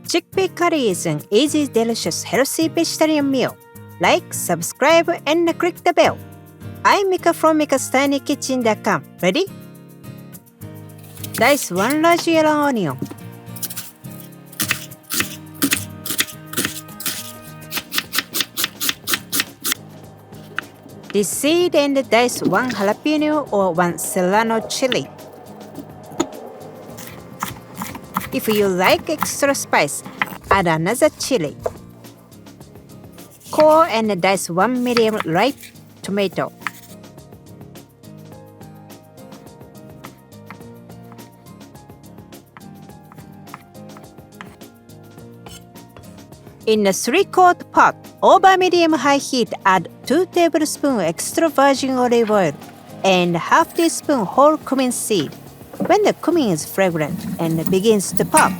Chickpea curry is an easy, delicious, healthy vegetarian meal. Like, subscribe, and click the bell. I'm Mika from mikasttinykitchen.com. Ready? Dice 1 large yellow onion. Deseed and dice 1 jalapeno or 1 serrano chili. If you like extra spice, add another chili. Core and dice 1 medium ripe tomato. In a 3-quart pot, over medium-high heat, add 2 tablespoons extra virgin olive oil and half teaspoon whole cumin seed. When the cumin is fragrant and begins to pop,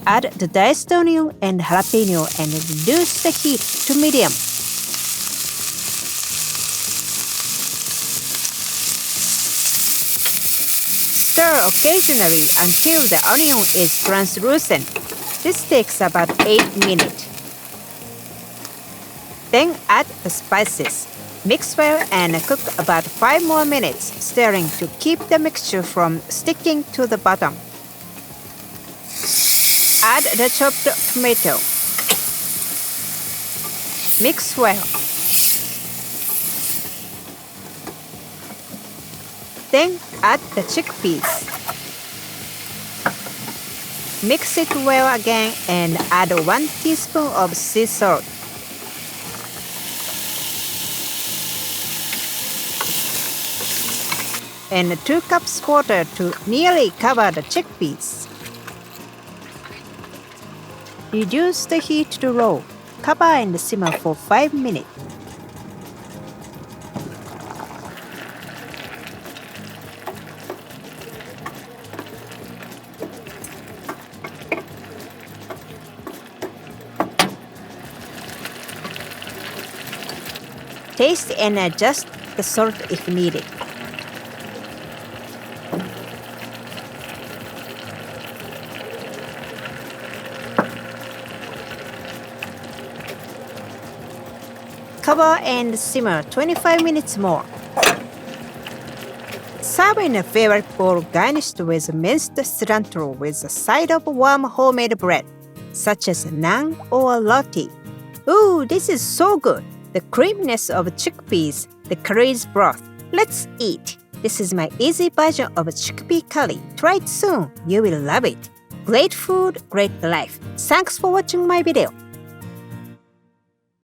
add the diced onion and jalapeno and reduce the heat to medium. Stir occasionally until the onion is translucent. This takes about 8 minutes. Then add the spices. Mix well and cook about 5 more minutes, stirring to keep the mixture from sticking to the bottom. Add the chopped tomato. Mix well. Then add the chickpeas. Mix it well again and add 1 teaspoon of sea salt. And 2 cups water to nearly cover the chickpeas. Reduce the heat to low. Cover and simmer for 5 minutes. Taste and adjust the salt if needed. Cover and simmer 25 minutes more. Serve in a favorite bowl garnished with minced cilantro with a side of warm homemade bread, such as naan or roti. Ooh, this is so good! The creaminess of chickpeas, the curry's broth. Let's eat! This is my easy version of chickpea curry. Try it soon. You will love it. Great food, great life. Thanks for watching my video.